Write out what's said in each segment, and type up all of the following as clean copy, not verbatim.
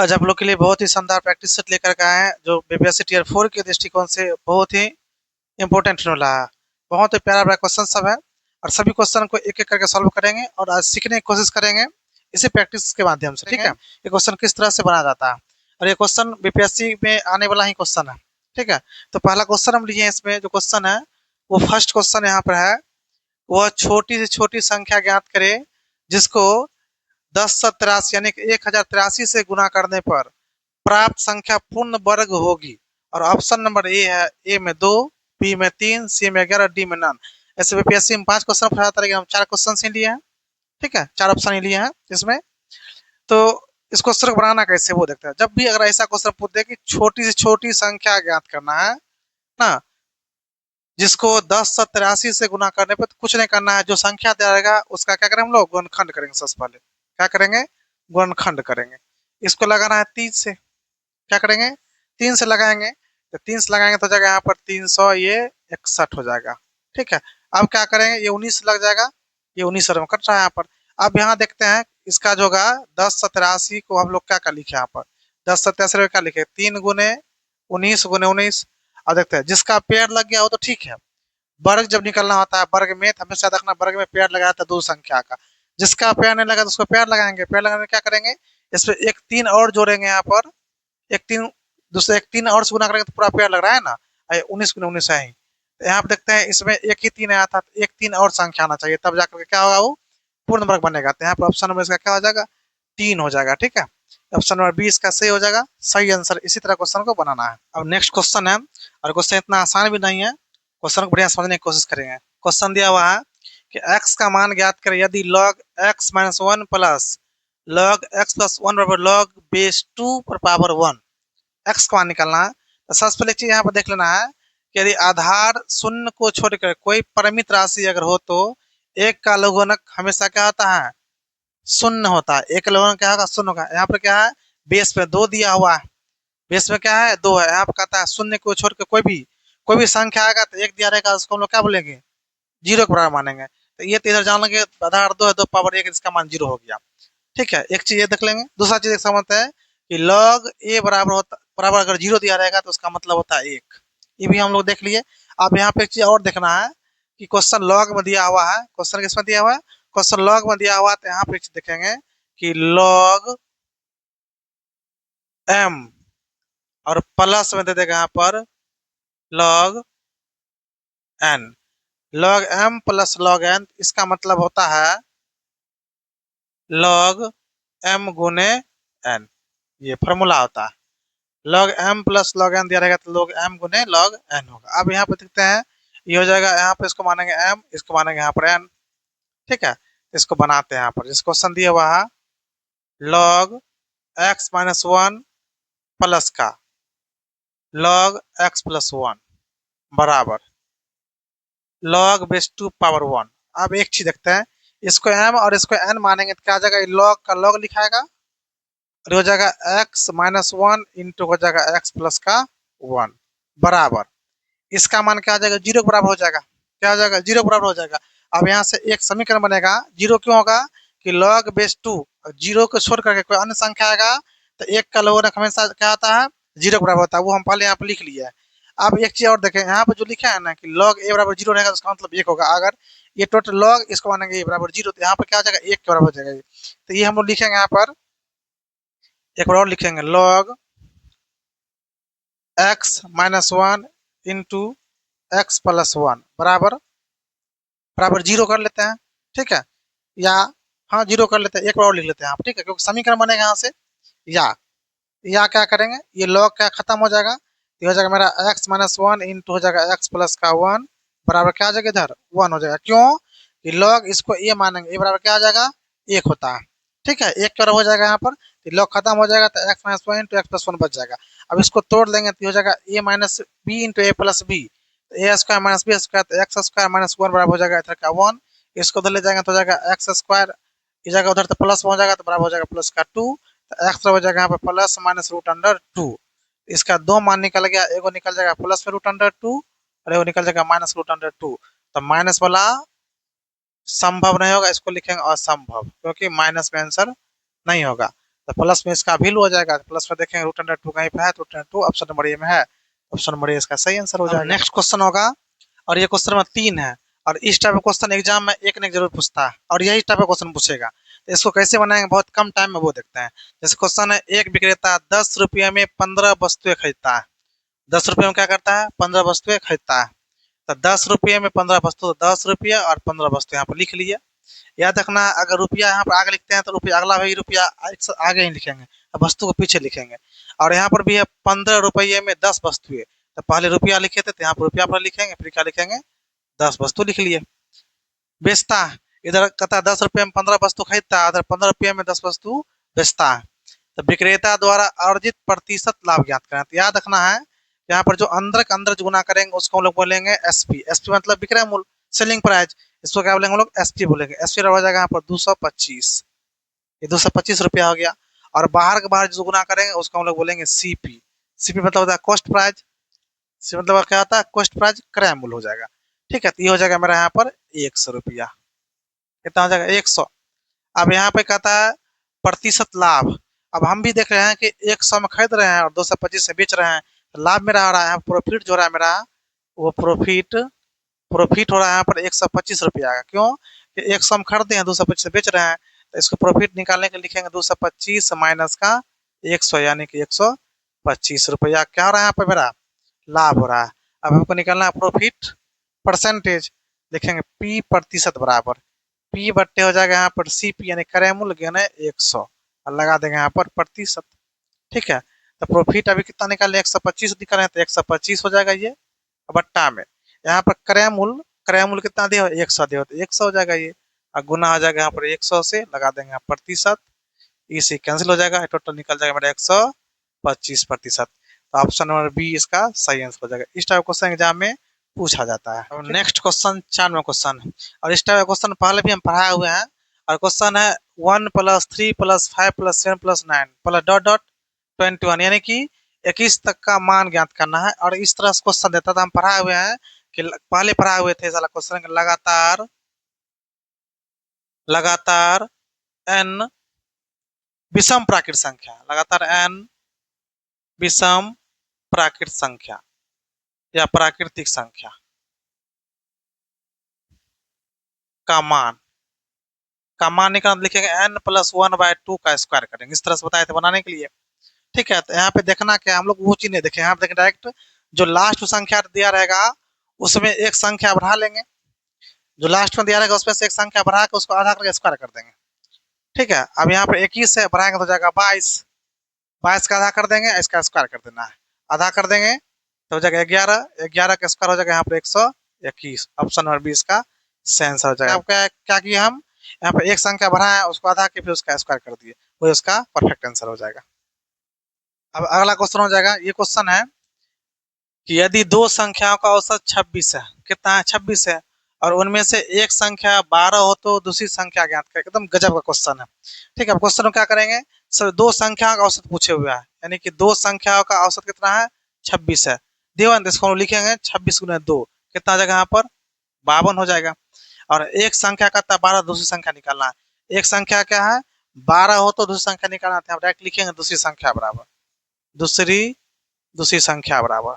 आज आप लोग के लिए बहुत ही शानदार प्रैक्टिस सेट लेकर के आए हैं जो बीपीएससी टीयर 4 के दृष्टिकोण से बहुत ही इंपॉर्टेंट होने वाला है। बहुत ही प्यारा प्यारा क्वेश्चन सब है और सभी क्वेश्चन को एक एक करके सॉल्व करेंगे और आज सीखने की कोशिश करेंगे इसी प्रैक्टिस के माध्यम से। ठीक है, ये क्वेश्चन किस तरह से बनाया जाता है और ये क्वेश्चन बीपीएससी में आने वाला ही क्वेश्चन है। ठीक है, तो पहला क्वेश्चन हम लिए इसमें जो क्वेश्चन है वो फर्स्ट क्वेश्चन यहाँ पर है। वह छोटी से छोटी संख्या ज्ञात करे जिसको 10 से 83 यानी कि 1083 से गुना करने पर प्राप्त संख्या पूर्ण वर्ग होगी। और ऑप्शन नंबर ए है, ए में 2, बी में 3, सी में 11, डी में नन। ऐसे बीपीएससी में 5 क्वेश्चन पूछा था, हम 4 क्वेश्चन ही लिए हैं। ठीक है, 4 ऑप्शन ही लिए हैं इसमें। तो इस क्वेश्चन को बनाना कैसे वो देखते हैं। जब भी अगर ऐसा क्वेश्चन पूछ दे कि छोटी से छोटी संख्या ज्ञात करना है ना, जिसको 10 से 83 से गुना करने पर कुछ नहीं करना है, जो संख्या दे रहेगा उसका क्या करेंगे हम लोग, गुणनखंड करेंगे। सबसे पहले क्या करेंगे, गुणनखंड करेंगे। इसको लगाना है 3 से, क्या करेंगे 3 से लगाएंगे। तो 3 से लगाएंगे तो हो जाएगा यहाँ पर 300, ये 61 हो जाएगा। ठीक है, अब क्या करेंगे, ये 19 लग जाएगा, ये 19 में कट रहा है यहाँ पर। अब यहाँ देखते हैं इसका जो होगा 10 से 83 को हम लोग क्या क्या लिखे यहाँ पर, 10 से 83 क्या लिखे, 3 गुने 19 गुने 19। अब देखते हैं जिसका पेड़ लग गया हो तो ठीक है। वर्ग जब निकलना होता है, वर्ग में हमेशा देखना वर्ग में पेड़ लगाया था दो संख्या का। जिसका पेड़ नहीं लगा तो उसको पेड़ लगाएंगे। पेड़ लगाने में क्या करेंगे, इसमें एक 3 और जोड़ेंगे यहाँ पर। एक 3 दूसरे एक 3 और से गुना करेंगे तो पूरा पेड़ लग रहा है ना, 19 गुने 19 है ही। तो यहाँ पे देखते हैं इसमें एक ही 3 आया था, तो एक 3 और संख्या आना चाहिए, तब जाकर के क्या होगा, वो पूर्ण वर्ग बनेगा। तो यहाँ पर ऑप्शन नंबर इसका क्या हो जाएगा, 3 हो जाएगा। ठीक है, ऑप्शन नंबर 20 का सही हो जाएगा, सही आंसर। इसी तरह क्वेश्चन को बनाना है। अब नेक्स्ट क्वेश्चन है, और क्वेश्चन इतना आसान भी नहीं है, क्वेश्चन को बढ़िया समझने की कोशिश करेंगे। क्वेश्चन दिया हुआ है कि x का मान ज्ञात करें यदि log x minus 1 plus log x plus 1 बराबर log बेस 2 पर पावर 1। x का मान निकालना है। तो सबसे पहले चीज यहाँ पर देख लेना है कि यदि आधार शून्य को छोड़कर कोई परिमित राशि अगर हो तो एक का लघुगणक हमेशा क्या होता है, शून्य होता है। एक का लघुगणक क्या होगा, शून्य होगा। यहाँ पर क्या है, बेस पे 2 दिया हुआ है, बेस में क्या है 2 है। यहाँ पर कहता है शून्य को छोड़ के कोई भी संख्या आएगा तो एक दिया रहेगा, उसको हम लोग क्या बोलेंगे, 0 के बराबर मानेंगे। तो ये तो इधर जान लेंगे, आधार 2 है, 2 पावर 1, इसका मान 0 हो गया। ठीक है, एक चीज ये देख लेंगे। दूसरा चीज एक समझते हैं कि log a बराबर अगर 0 दिया रहेगा तो उसका मतलब होता है 1। ये भी हम लोग देख लिए। अब यहाँ पे एक चीज और देखना है कि क्वेश्चन लॉग में दिया हुआ है, क्वेश्चन किसमें दिया हुआ है, क्वेश्चन लॉग में दिया हुआ है। तो यहाँ पे एक चीज देखेंगे कि log m और प्लस में दे देगा यहाँ पर log n। log m plus log n, इसका मतलब होता है log m गुने n। ये फॉर्मूला होता है। log m plus log n दिया रहेगा तो log m गुने log n होगा। अब यहाँ पे देखते हैं, ये हो जाएगा, यहाँ पे इसको मानेंगे m, इसको मानेंगे यहाँ पर n। ठीक है, इसको बनाते हैं। यहाँ पर जिस क्वेश्चन दिया हुआ है log x माइनस 1 प्लस का log x प्लस 1 बराबर log बेस 2 पावर 1। अब एक चीज देखते हैं, इसको m और इसको n मानेंगे तो क्या आ जाएगा, log का log लिखाएगा और हो जाएगा x माइनस 1 इंटू हो जाएगा x प्लस का 1 बराबर, इसका मान क्या आ जाएगा, 0 के बराबर हो जाएगा। क्या हो जाएगा, 0 के बराबर हो जाएगा। अब यहाँ से एक समीकरण बनेगा। 0 क्यों होगा कि log बेस 2, 0 को छोड़ करके कोई अन्य संख्या आएगा तो एक का लोग हमेशा क्या होता है, 0 के बराबर होता है। वो हम पहले यहाँ पे लिख लिया है। अब एक चीज और देखें, यहाँ पे जो लिखा है ना कि log a बराबर 0 रहेगा तो उसका मतलब 1 होगा। अगर ये टोटल log इसको मानेंगे a बराबर 0 तो यहाँ पर क्या हो जाएगा, 1 के बराबर हो जाएगा ये। तो ये हम लोग लिखेंगे यहाँ पर, एक बार और लिखेंगे log x minus 1 into x plus 1 बराबर बराबर 0 कर लेते हैं। ठीक है, या हाँ 0 कर लेते हैं, एक बार और लिख लेते हैं आप। ठीक है, क्योंकि समीकरण बनेगा यहाँ से, या क्या करेंगे, ये log क्या खत्म हो जाएगा, ये हो जाएगा मेरा x माइनस 1 इंटू हो जाएगा x प्लस का 1 बराबर क्या आ जाएगा, इधर 1 हो जाएगा। क्यों कि log इसको a मानेंगे, a बराबर क्या आ जाएगा, 1 होता है। ठीक है, 1 बराबर हो जाएगा यहाँ पर, तो log खत्म हो जाएगा तो x minus 1 into x plus 1 बच जाएगा। अब इसको तोड़ लेंगे तो हो जाएगा a minus B into A plus B, A square minus B square, तो एक्स स्क्वायर माइनस 1 बराबर हो जाएगा इधर का 1। इसको उधर ले जाएंगे तो हो जाएगा एक्स स्क्वायर, इस जगह उधर तो प्लस में हो जाएगा तो बराबर हो जाएगा प्लस का 2। तो एक्स हो जाएगा यहाँ पे प्लस माइनस रूट अंडर 2। इसका 2 मान निकल गया, एगो निकल जाएगा प्लस में रूट अंडर 2 और एगो निकल जाएगा माइनस रूट अंडर 2। तो माइनस वाला संभव नहीं होगा, इसको लिखेंगे असंभव, क्योंकि माइनस में आंसर नहीं होगा। तो प्लस में इसका वैल्यू हो जाएगा, प्लस में देखेंगे रूट अंडर टू कहीं पे है तो root under two option number A में है, ऑप्शन नंबर ए इसका सही आंसर हो जाएगा। नेक्स्ट क्वेश्चन होगा, और ये क्वेश्चन में 3 है, और इस टाइप का क्वेश्चन एग्जाम में एक ने जरूर पूछता है, और यही टाइप का क्वेश्चन पूछेगा। तो इसको कैसे बनाएंगे बहुत कम टाइम में वो देखते हैं। जैसे क्वेश्चन है, एक विक्रेता 10 रुपये में 15 वस्तुएं खरीदता है। 10 रुपये में क्या करता है, 15 वस्तुएं खरीदता है। तो 10 रुपये में 15 वस्तु, 10 रुपये और 15 वस्तु यहाँ पर लिख लिया। याद रखना, अगर रुपया यहाँ पर आगे लिखते हैं तो रुपया अगला भी रुपया आगे ही लिखेंगे, वस्तु को पीछे लिखेंगे। और यहाँ पर भी है 15 रुपये में 10 वस्तुएं, तो पहले रुपया लिखे थे तो यहाँ पर रुपया पर लिखेंगे, फिर क्या लिखेंगे, 10 वस्तु लिख लिए। बेचता, इधर कहता है 10 रुपये में 15 वस्तु खरीदता है, इधर 15 रुपये में 10 वस्तु बेचता है। तो विक्रेता द्वारा अर्जित प्रतिशत लाभ ज्ञात करें। तो याद रखना है, यहाँ पर जो अंदर के अंदर जो गुना करेंगे उसको हम लोग बोलेंगे एसपी। एसपी मतलब विक्रय मूल्य, सेलिंग प्राइस। इसको क्या बोलेंगे हम लोग, एसपी बोलेंगे। एसपी हो जाएगा यहाँ पर 225, ये 225 रुपया हो गया। और बाहर के बाहर जो गुना करेंगे उसको हम लोग बोलेंगे सीपी। सीपी मतलब होता है कॉस्ट प्राइस, सी मतलब क्या होता है, कॉस्ट प्राइस क्रय मूल्य हो जाएगा। ठीक है, तो ये हो जाएगा मेरा यहाँ पर 100 रुपया, कितना हो जाएगा 100। अब यहाँ पे कहता है प्रतिशत लाभ। अब हम भी देख रहे हैं कि 100 में खरीद रहे हैं और 225 से बेच रहे हैं, तो लाभ मेरा आ रहा है, प्रॉफिट जो हो रहा है मेरा, वो प्रॉफिट हो रहा है यहाँ पर 125 रुपया का। क्यों कि 100 में खरीदते हैं, 225 से बेच रहे हैं, तो इसको प्रॉफिट निकालने के लिखेंगे 225 माइनस का 100, यानी कि 125 रुपया क्या हो रहा है यहाँ पर मेरा, लाभ हो रहा है। अब हमको निकालना है प्रॉफिट परसेंटेज, लिखेंगे पी प्रतिशत बराबर पी बट्टे हो जाएगा यहाँ पर सी पी, यानी क्रय मूल्य गेन है 100, और लगा देंगे यहाँ पर प्रतिशत। ठीक है, तो प्रॉफिट अभी कितना निकाले, 125 निकाले तो 125 हो जाएगा ये बट्टा में। यहाँ पर क्रय मूल्य कितना दिया, 100 दिया, तो 100 हो जाएगा ये, और गुना हो जाएगा यहाँ पर 100 से, लगा देंगे प्रतिशत, इसी कैंसिल हो जाएगा, टोटल निकल जाएगा मेरा 125%। तो ऑप्शन नंबर बी इसका सही आंसर हो जाएगा। इस टाइप क्वेश्चन एग्जाम में पूछा जाता है। नेक्स्ट क्वेश्चन 4वां क्वेश्चन, और इस टाइप क्वेश्चन पहले भी हम पढ़ाए हुए हैं। और क्वेश्चन है 1 + 3 + 5 + 7 + 9 + डॉट डॉट 21, यानी कि 21 तक का मान ज्ञात करना है। और इस तरह से क्वेश्चन देता था, हम पढ़ाए हुए हैं कि पहले पढ़ाए हुए थे साला क्वेश्चन, लगातार n विषम प्राकृत संख्या, लगातार n विषम प्राकृत संख्या या प्राकृतिक संख्या का मान निकालना, लिखेंगे n + 1/2 का स्क्वायर करेंगे। इस तरह से बताए थे बनाने के लिए। ठीक है, तो यहाँ पे देखना क्या, हम लोग वो चीज नहीं देखें, यहाँ पे देखें डायरेक्ट जो लास्ट संख्या दिया रहेगा उसमें एक संख्या बढ़ा लेंगे, जो लास्ट में दिया रहेगा उसमें से एक संख्या बढ़ा के उसको आधा करके स्क्वायर कर देंगे। ठीक है, अब यहाँ पे 21 से बढ़ाएंगे तो हो जाएगा 22, 22 का आधा कर देंगे, इसका स्क्वायर कर देना है, आधा कर देंगे तो हो जाएगा 11, 11 का स्क्वायर हो जाएगा यहाँ पर 121। ऑप्शन नंबर 20 का सही आंसर हो जाएगा। क्या किया हम, यहाँ पे एक संख्या बढ़ाया उसको आधा के फिर उसका स्क्वायर कर दिए, वही उसका परफेक्ट आंसर हो जाएगा। अब अगला क्वेश्चन हो जाएगा, ये क्वेश्चन है कि यदि दो संख्याओं का औसत 26 है, कितना है 26 है, और उनमें से एक संख्या 12 हो तो दूसरी संख्या ज्ञात करें। एकदम गजब का क्वेश्चन है। ठीक है, क्वेश्चन में क्या करेंगे, सर दो संख्याओं का औसत पूछे हुए है, यानी कि दो संख्याओं का औसत कितना है 26 है। देवन इसको लिखेंगे 26 × 2 कितना आ जाएगा यहाँ पर 52 हो जाएगा। और एक संख्या कहता है 12, दूसरी संख्या निकालना है। एक संख्या क्या है 12 हो तो दूसरी संख्या निकालना है, डायरेक्ट लिखेंगे दूसरी संख्या बराबर दूसरी संख्या बराबर,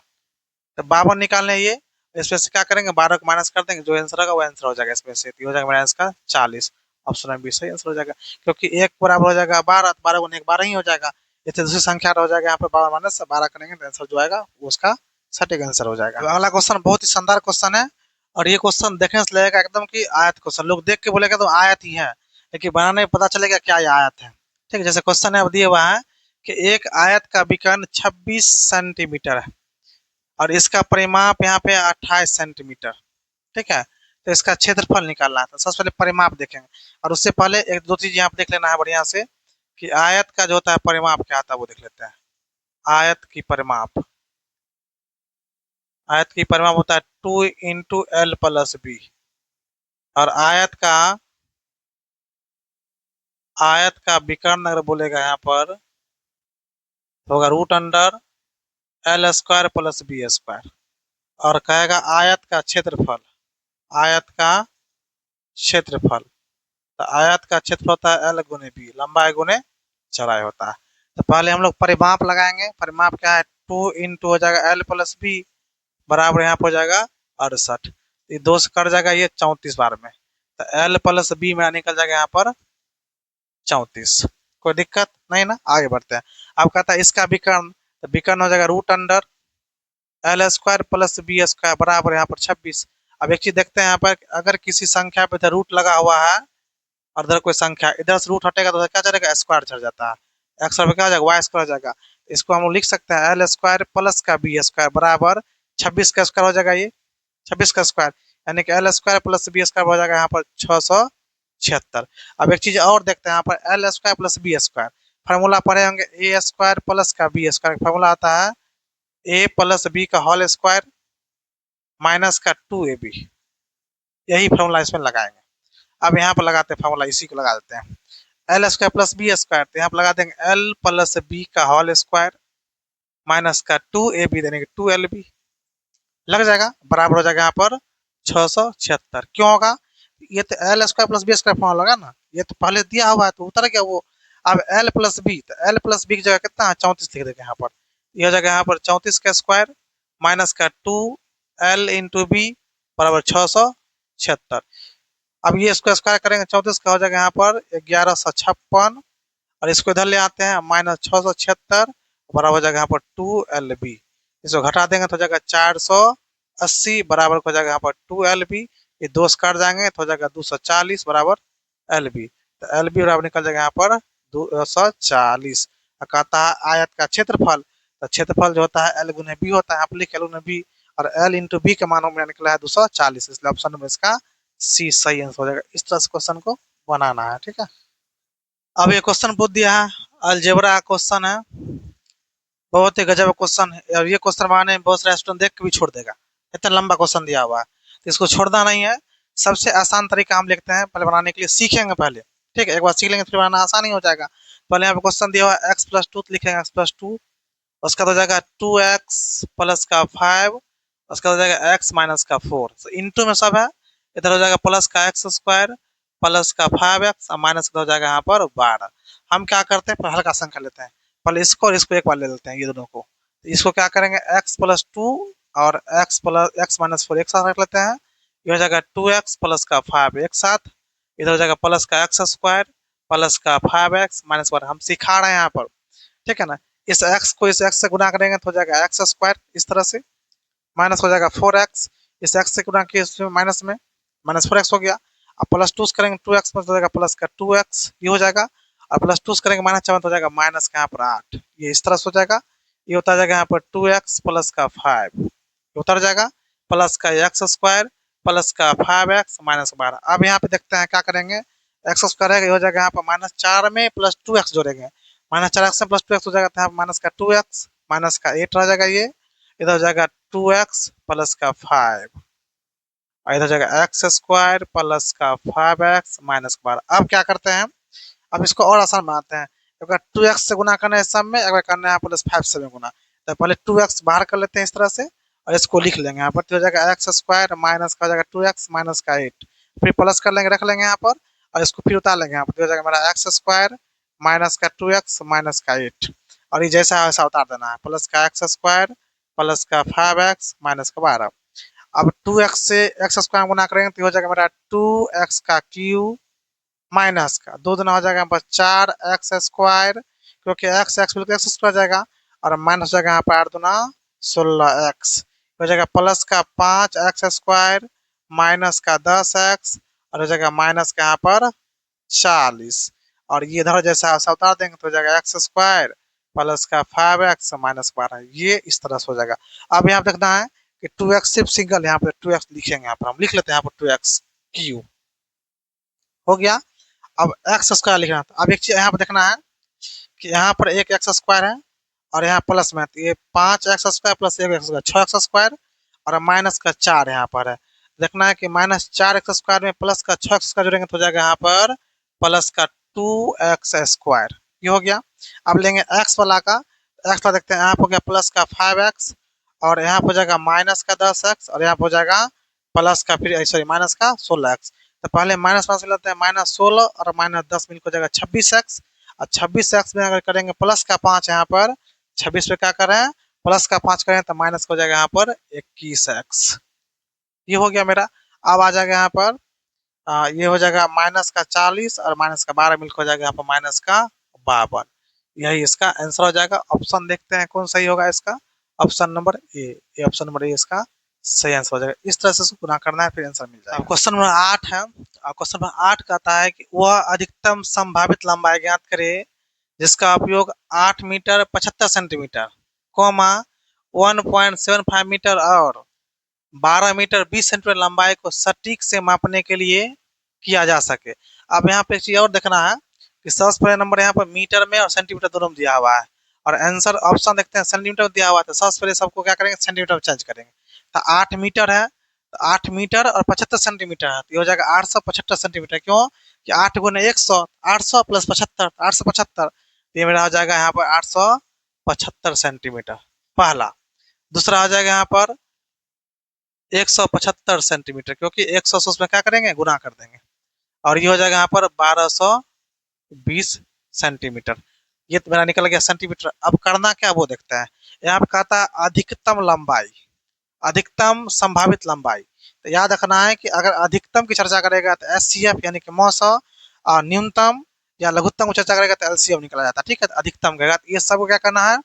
तो 52 निकालने ये, इसमें से क्या करेंगे 12 को माइनस कर देंगे, जो आंसर होगा वो आंसर हो जाएगा। इसमें से हो जाएगा मेरा आंसर 40, ऑप्शन नंबर 20 सही आंसर हो जाएगा। क्योंकि एक बराबर हो जाएगा 12, 12 गुने 1 12 ही हो जाएगा। इससे दूसरी संख्या हो जाएगा यहाँ पे 12 माइनस 12 करेंगे तो आंसर जो आएगा वो उसका सटीक आंसर हो जाएगा। अगला क्वेश्चन बहुत ही शानदार क्वेश्चन है, और ये क्वेश्चन देखने से लगेगा एकदम की आयत क्वेश्चन, लोग देख के बोलेगा तो आयत ही है, लेकिन बनाने में पता चलेगा क्या ये आयत है। ठीक है, जैसे क्वेश्चन है दिया हुआ है कि एक आयत का विकर्ण 26 सेंटीमीटर है और इसका परिमाप यहाँ पे 28 सेंटीमीटर। ठीक है, तो इसका क्षेत्रफल निकालना है। तो सबसे पहले परिमाप देखेंगे, और उससे पहले एक दो चीज यहाँ पे देख लेना है बढ़िया से कि आयत का जो होता है परिमाप क्या आता है वो देख लेते हैं। आयत की परिमाप होता है 2 × L + B, और आयत का विकर्ण अगर बोलेगा यहाँ पर होगा √L² + B², और कहेगा आयत का क्षेत्रफल, तो आयत का क्षेत्रफल होता है L × B, लंबाई गुने चौड़ाई होता है। तो पहले हम लोग परिमाप लगाएंगे। परिमाप क्या है, 2 इंटू हो जाएगा एल प्लस बी बराबर यहाँ पर हो जाएगा 68। ये 2 से कट जाएगा, ये 34 बार में। तो एल प्लस बी मेरा निकल जाएगा यहाँ पर 34। कोई दिक्कत नहीं ना, आगे बढ़ते हैं। अब कहता है इसका विकर्ण, तो विकर्ण हो जाएगा root under L square plus B square बराबर यहाँ पर 26। अब एक चीज देखते हैं यहाँ पर, अगर किसी संख्या पे रूट लगा हुआ है और इधर कोई संख्या, इधर से रूट हटेगा तो क्या चलेगा, स्क्वायर चढ़ जाता है। एक्स क्या हो जाएगा, वाई स्क्वायर हो जाएगा। इसको हम लोग लिख सकते हैं एल स्क्वायर प्लस का बी स्क्वायर बराबर 26 का स्क्वायर हो जाएगा, ये 26 का स्क्वायर, यानी कि L square plus B square हो जाएगा यहाँ पर 676। अब एक चीज और देखते हैं यहाँ पर, L square plus B square formula पढ़े होंगे, ए स्क्वायर प्लस का बी स्क्वायर फार्मूला आता है ए प्लस बी का होल स्क्वायर माइनस का 2ab। यही फार्मूला इसमें लगाएंगे। अब यहाँ पर लगाते हैं फार्मूला, इसी को लगा देते हैं, L square plus B square, तो यहाँ पर लगा देंगे एल प्लस बी का होल स्क्वायर माइनस का 2ab देने के 2lb लग जाएगा, बराबर हो जाएगा यहाँ पर 676। क्यों होगा, ये तो L square plus B square formula लगा ना, ये तो पहले दिया हुआ है तो उतर गया वो। अब एल प्लस बी, तो एल प्लस बी की जगह कितना है 34 लिख देंगे यहाँ पर। ये हो जाएगा यहाँ पर 34 का स्क्वायर माइनस का 2 एल इंटू बी बराबर 676। अब ये इसको स्क्वायर करेंगे 34 का हो जाएगा यहाँ पर 1156, और इसको इधर ले आते हैं माइनस 676 बराबर हो जाएगा यहाँ पर 2lb। इसको घटा देंगे तो हो जाएगा 480 बराबर हो जाएगा यहाँ पर 2lb। ये 2 से कट जाएंगे तो हो जाएगा 240 बराबर lb। तो lb बराबर निकल जाएगा यहाँ पर 240। कहता है आयत का क्षेत्रफल, तो क्षेत्रफल जो होता है एल गुने बी होता है, आप लिख एल गुने बी, और एल इंटू बी के मानों में निकला है 240, इसलिए ऑप्शन नंबर इसका सी सही आंसर हो जाएगा। इस तरह से क्वेश्चन को बनाना है, ठीक है। अब ये क्वेश्चन पूछ दिया है, अलजेब्रा क्वेश्चन है, बहुत ही गजब क्वेश्चन है। और ये क्वेश्चन बनाने में बहुत सारे स्टूडेंट देख के भी छोड़ देगा, इतना लंबा क्वेश्चन दिया हुआ है, तो इसको छोड़ना नहीं है। सबसे आसान तरीका हम लिखते हैं, पहले बनाने के लिए सीखेंगे पहले, ठीक है। एक बार सीख लेंगे फिर बनाना आसान ही हो जाएगा। पहले यहाँ पे क्वेश्चन दिया हुआ है एक्स प्लस टू, लिखेंगे एक्स प्लस टू, उसका हो जाएगा 2x प्लस का 5, उसका हो जाएगा x माइनस का 4, तो इंटू में सब है, इधर हो जाएगा प्लस का एक्स स्क्वायर प्लस का 5x और माइनस का हो जाएगा यहाँ पर 12। हम क्या करते हैं, हल्का संख्या लेते हैं, पहले इसको और इसको एक बार ले लेते हैं, ये दोनों को। तो इसको क्या करेंगे, x प्लस टू और x प्लस एक्स माइनस 4 एक साथ रख लेते हैं, ये हो जाएगा 2x प्लस का 5 एक साथ, इधर हो जाएगा प्लस का एक्स स्क्वायर प्लस का 5x माइनस 1। हम सिखा रहे हैं यहाँ पर, ठीक है ना। इस x को इस x से गुना करेंगे तो हो जाएगा एक्स स्क्वायर, इस तरह से माइनस हो जाएगा 4x, इस x से गुना किए इसमें माइनस में माइनस 4x हो गया। अब प्लस टू से करेंगे 2x में तो हो जाएगा प्लस का 2x, ये हो जाएगा। और प्लस टू से करेंगे माइनस 7 तो हो जाएगा माइनस का यहाँ पर 8, ये इस तरह से हो जाएगा। ये उतर जाएगा यहाँ पर 2x प्लस का 5, उतर जाएगा प्लस का एक्स स्क्वायर प्लस का 5x माइनस 12। अब यहाँ पे देखते हैं क्या करेंगे, एक्स स्क्वायर हो जाएगा यहाँ पर माइनस 4 में प्लस 2x जोड़ेंगे, माइनस 4x में प्लस 2x हो जाएगा, तो माइनस का 2x माइनस का 8 रह जाएगा, ये इधर हो जाएगा 2x प्लस का 5, और इधर हो जाएगा एक्स स्क्वायर प्लस का 5x माइनस 12। अब क्या करते हैं, अब इसको और आसान बनाते हैं, एक बार 2x से गुना करना है सब में, एक बार करना है प्लस 5 से गुना। तो पहले 2x बाहर कर लेते हैं इस तरह से, और इसको लिख लेंगे यहाँ पर, तो हो जाएगा एक्स स्क्वायर माइनस का हो जाएगा 2x माइनस का 8, फिर प्लस कर लेंगे रख लेंगे यहाँ पर, और इसको फिर उतार लेंगे यहाँ पर, तो हो जाएगा मेरा एक्स स्क्वायर माइनस का 2x माइनस का 8, और ये जैसा है वैसा उतार देना है, प्लस का एक्स स्क्वायर प्लस का 5x माइनस का 12। अब 2x से एक्स स्क्वायर गुना करेंगे तो हो जाएगा मेरा 2x का क्यूब माइनस का 2 दुना हो जाएगा यहाँ पर 4x स्क्वायर, क्योंकि x x मिलकर एक्स स्क्वायर जाएगा, और माइनस हो जाएगा यहाँ पर 8 दुना 16x, हो जाएगा प्लस का 5x स्क्वायर माइनस का 10x, और हो जाएगा माइनस का यहाँ पर 40, और ये इधर जैसा ऐसा उतार देंगे तो हो जाएगा एक्स स्क्वायर प्लस का 5x माइनस 12, ये इस तरह से हो जाएगा। अब यहाँ पे देखना है कि 2x सिर्फ सिंगल, यहाँ पे 2x लिखेंगे, यहाँ पर हम लिख लेते हैं यहाँ पर 2x क्यू हो गया। अब एक्स स्क्वायर लिखना था। अब एक चीज यहाँ पर देखना है कि यहाँ पर एक एक्स स्क्वायर है और यहाँ प्लस में, तो ये 5x square plus 1x square 6x square, और माइनस का 4 यहाँ पर है। देखना है कि माइनस 4x स्क्वायर में प्लस का 6x स्क्वायर जोड़ेंगे तो हो जाएगा यहाँ पर प्लस का 2x स्क्वायर, ये हो गया। अब लेंगे एक्स वाला का, एक्स वाला देखते हैं, यहाँ पर हो गया प्लस का 5x, और यहाँ पर हो जाएगा माइनस का 10x, और यहाँ पर हो जाएगा प्लस का फिर सॉरी माइनस का 16x। तो पहले माइनस माइनस लेते हैं, माइनस 16 और माइनस 10 मिलकर हो जाएगा 26x, और 26x में अगर करेंगे प्लस का 5 यहाँ पर 26 पे क्या करें प्लस का 5 करें तो माइनस हो जाएगा यहाँ पर 21x। ये हो गया मेरा। अब आ जाएगा यहाँ पर ये हो जाएगा माइनस का 40 और माइनस का 12 मिलकर हो जाएगा यहाँ पर माइनस का 52। यही इसका आंसर हो जाएगा। ऑप्शन देखते हैं कौन सही होगा इसका। ऑप्शन नंबर ए, ये ऑप्शन नंबर ए इसका सही आंसर हो जाएगा। इस तरह से गुना करना है फिर आंसर मिल जाएगा। क्वेश्चन नंबर 8 है। क्वेश्चन नंबर 8 कहता है कि वह अधिकतम संभावित लंबाई ज्ञात करे जिसका उपयोग 8 मीटर 75 सेंटीमीटर, 1.75 मीटर और 12 मीटर 20 सेंटीमीटर लंबाई को सटीक से मापने के लिए किया जा सके। अब यहाँ पे एक चीज और देखना है कि सबसे पहले नंबर यहाँ पर मीटर में और सेंटीमीटर दोनों में दिया हुआ है और आंसर ऑप्शन देखते हैं सेंटीमीटर में दिया हुआ है तो सबसे पहले सबको क्या करेंगे सेंटीमीटर में चेंज करेंगे। तो 8 मीटर है तो 8 मीटर और 75 सेंटीमीटर है तो ये हो जाएगा 875 सेंटीमीटर। क्यों कि 8 गुने 100, 800 प्लस 75, 875, ये मेरा हो जाएगा यहाँ पर 875 सेंटीमीटर पहला। दूसरा हो जाएगा यहाँ पर 175 सेंटीमीटर क्योंकि 100 से उसमें क्या करेंगे गुना कर देंगे और ये हो जाएगा यहाँ पर 1220 सेंटीमीटर। ये तो मेरा निकल गया सेंटीमीटर। अब करना क्या वो देखते हैं। यहाँ पे कहता है अधिकतम लंबाई, अधिकतम संभावित लंबाई। तो याद रखना है कि अगर अधिकतम की चर्चा करेगा तो एचसीएफ यानी कि मौसा और न्यूनतम या लघुत्तम की चर्चा करेगा तो एलसीएफ निकला जाता है। ठीक है तो अधिकतम करेगा तो ये सब क्या करना है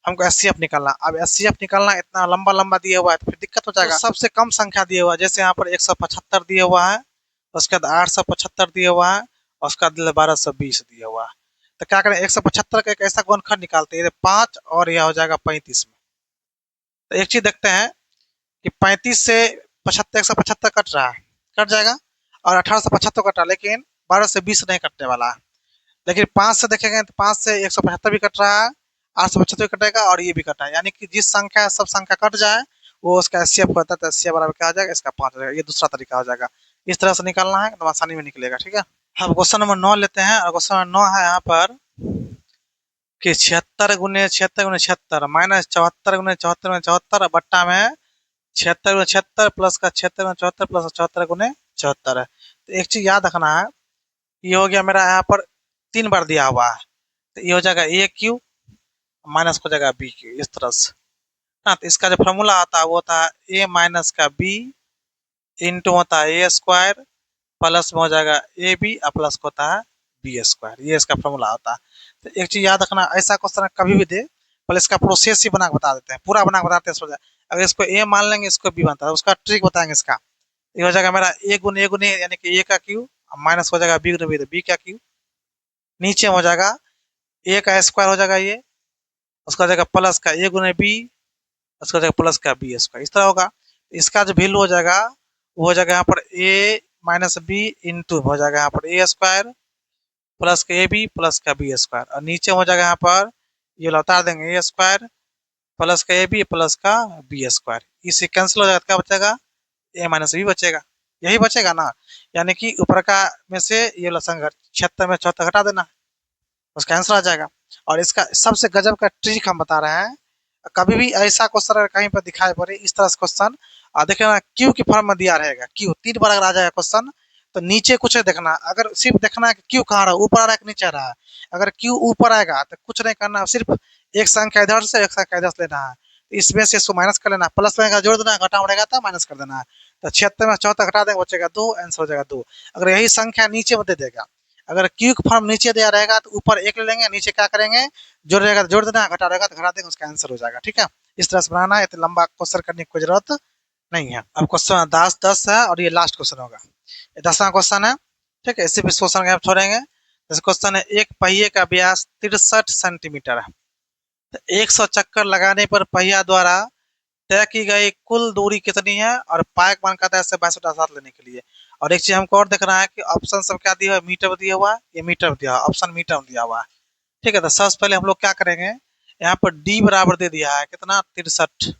हमको एचसीएफ निकालना। अब एचसीएफ निकालना इतना लंबा लंबा दिया हुआ है तो फिर दिक्कत हो जाएगा। तो सबसे कम संख्या दिया हुआ है जैसे यहाँ पर 175 दिया हुआ है, उसके बाद 875 दिया हुआ है और उसका 1220 दिया हुआ है। तो क्या करें 175 का एक ऐसा गुणनखंड निकालते हैं 5 और यह हो जाएगा 35 में। तो एक चीज देखते हैं कि 35 से 75 175 कट रहा है, कट जाएगा और 1875 कट रहा है लेकिन 12 से 20 नहीं कटने वाला है। लेकिन 5 से देखेंगे तो 5 से 175 भी कट रहा है, 875 भी कटेगा और ये भी कटा है। यानी कि जिस संख्या सब संख्या कट जाए वो उसका एचसीएफ होता है तो एचसीएफ बराबर क्या हो जाएगा इसका 5 हो जाएगा। ये दूसरा तरीका हो जाएगा। इस तरह से निकालना है तो आसानी में निकलेगा। ठीक है अब क्वेश्चन नंबर 9 लेते हैं और क्वेश्चन नंबर 9 है यहाँ पर कि 76 गुने 76 गुने 76 माइनस 74 गुने 74 गुने 74 बट्टा में 76 गुने 76 प्लस का 76 गुने 74 प्लस 74 गुने 74 है। तो एक चीज याद रखना है ये हो गया मेरा यहाँ पर 3 बार दिया हुआ है तो ये हो जाएगा ए क्यू माइनस हो जाएगा बी क्यू इस तरह से। हाँ तो इसका जो फॉर्मूला आता है वो होता है ए माइनस का बी इंटू होता है ए स्क्वायर प्लस में हो जाएगा ए बी और प्लस होता है बी स्क्वायर। ये इसका फॉर्मूला होता है। तो एक चीज याद रखना ऐसा क्वेश्चन कभी भी दे पहले इसका प्रोसेस ही बना के बता देते हैं, पूरा बना के बताते हैं। अगर इसको ए मान लेंगे इसको बी बनता है उसका ट्रिक बताएंगे इसका। ये हो जाएगा मेरा ए गुने यानी कि ए का क्यू माइनस हो जाएगा बी गुने बी तो बी का क्यू नीचे हो जाएगा ए का स्क्वायर हो जाएगा ये उसका हो जाएगा प्लस का ए गुने बी उसका हो जाएगा प्लस का बी स्क्वायर इस तरह होगा। इसका जो वैल्यू हो जाएगा वो हो जाएगा यहाँ पर ए माइनस बी इंटू हो जाएगा यहाँ पर ए स्क्वायर प्लस का ए बी प्लस का बी स्क्वायर और नीचे हो जाएगा यहाँ पर ये लौटा देंगे ए स्क्वायर प्लस का ए बी प्लस का बी स्क्वायर। इसे कैंसिल हो जाएगा क्या बचेगा ए माइनस बी बचेगा। यही बचेगा ना यानी कि ऊपर का में से ये वाला संख्या 76 में 74 घटा देना उसका आंसर आ जाएगा। और इसका सबसे गजब का ट्रिक हम बता रहे हैं। कभी भी ऐसा क्वेश्चन अगर कहीं पर दिखाई पड़े इस तरह से क्वेश्चन देखना क्यू की फॉर्म में दिया रहेगा क्यू 3 बार अगर आ जाएगा क्वेश्चन तो नीचे कुछ नहीं देखना। अगर सिर्फ देखना है कि क्यू कहाँ रहा है ऊपर आ रहा है कि नीचे आ रहा है। अगर क्यू ऊपर आएगा तो कुछ नहीं करना सिर्फ एक संख्या इधर से एक संख्या इधर से लेना है। इसमें से इसको माइनस कर लेना प्लस में जोड़ देना घटा उड़ेगा तो माइनस कर देना है। तो 76 में 74 घटा देंगे बचेगा 2 आंसर हो जाएगा 2। अगर यही संख्या नीचे में दे देगा अगर क्यू की फॉर्म नीचे दिया रहेगा तो ऊपर 1 ले लेंगे नीचे क्या करेंगे जोड़ रहेगा तो जोड़ देना घटा रहेगा तो घटा देंगे उसका आंसर हो जाएगा। ठीक है इस तरह से बनाना है इतना लंबा क्वेश्चन करने की कोई जरूरत नहीं है। अब क्वेश्चन 10 है और ये लास्ट क्वेश्चन होगा। 10वां क्वेश्चन है। ठीक है इसी पे क्वेश्चन गैप छोड़ेंगे। जैसे क्वेश्चन है एक पहिए का व्यास 63 सेंटीमीटर है तो 100 चक्कर लगाने पर पहिया द्वारा तय की गई कुल दूरी कितनी है और पाइक मान का से 22.7 लेने के लिए। और एक चीज हमको और देखना है कि ऑप्शन सब क्या दिया हुआ है मीटर में दिया हुआ है ये मीटर में दिया हुआ ऑप्शन मीटर में दिया हुआ है। ठीक है तो सबसे पहले हम लोग क्या करेंगे यहाँ पर डी बराबर दे दिया है कितना 63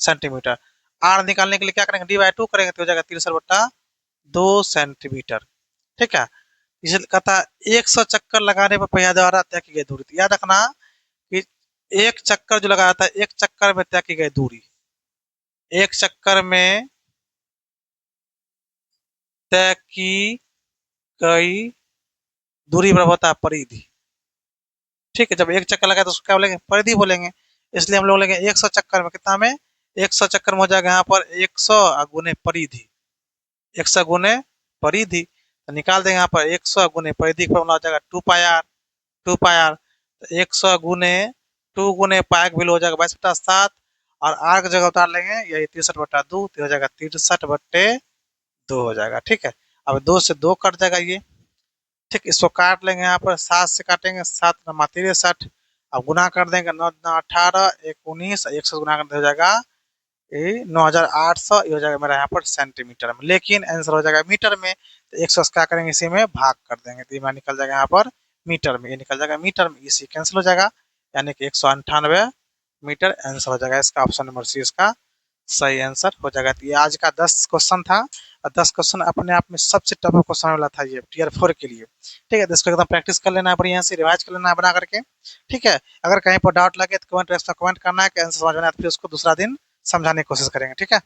सेंटीमीटर। आर निकालने के लिए क्या करेंगे डी बाई 2 करेंगे तो हो जाएगा 63/2 सेंटीमीटर। ठीक है इसे कहता 100 चक्कर लगाने पर पहिया द्वारा तय की गई दूरी। तो याद रखना कि एक चक्कर जो लगाया था एक चक्कर में तय की गई दूरी एक चक्कर में तय की गई दूरी बराबर होता है परिधि। ठीक है, जब एक चक्कर लगा तो उसको क्या बोलेंगे, परिधि बोलेंगे। इसलिए हम लोग लेंगे 100 चक्कर में कितना में, 100 चक्कर में हो जाएगा यहाँ पर 100 गुने परिधि, 100 गुने परिधि। तो निकाल देंगे यहाँ पर 100 गुने परिधि का फॉर्मूला हो जाएगा 2 पाई आर, 2 पाई आर। तो 100 गुने 2 गुने पाई का वैल्यू हो जाएगा 22/7, और आर की जगह उतार लेंगे, यही 63/2, तो हो जाएगा 63/2 हो जाएगा। ठीक है, अब 2 से 2 कट जाएगा ये। ठीक, इसको काट लेंगे, यहाँ पर 7 से काटेंगे, 7×63। अब गुना कर देंगे, 9×18 19, 100 गुना कर हो जाएगा 9800, ये हो जाएगा मेरा यहाँ पर सेंटीमीटर में, लेकिन आंसर हो जाएगा मीटर में। तो 100 क्या करेंगे, इसी में भाग कर देंगे, तो ये मेरा निकल जाएगा यहाँ पर मीटर में, ये निकल जाएगा मीटर में, इसी कैंसिल हो जाएगा, यानी कि 198 मीटर आंसर हो जाएगा। इसका ऑप्शन नंबर सी इसका सही आंसर हो जाएगा। तो ये आज का 10 क्वेश्चन था, और 10 क्वेश्चन अपने आप में सबसे टफ क्वेश्चन वाला था ये टियर 4 के लिए। ठीक है, तो इसको एकदम प्रैक्टिस कर लेना है, बढ़िया से रिवाइज कर लेना है बना करके। ठीक है, अगर कहीं पर डाउट लगे तो कमेंट करना है कि आंसर समझ में आया, तो फिर उसको दूसरा दिन समझाने की कोशिश करेंगे। ठीक है।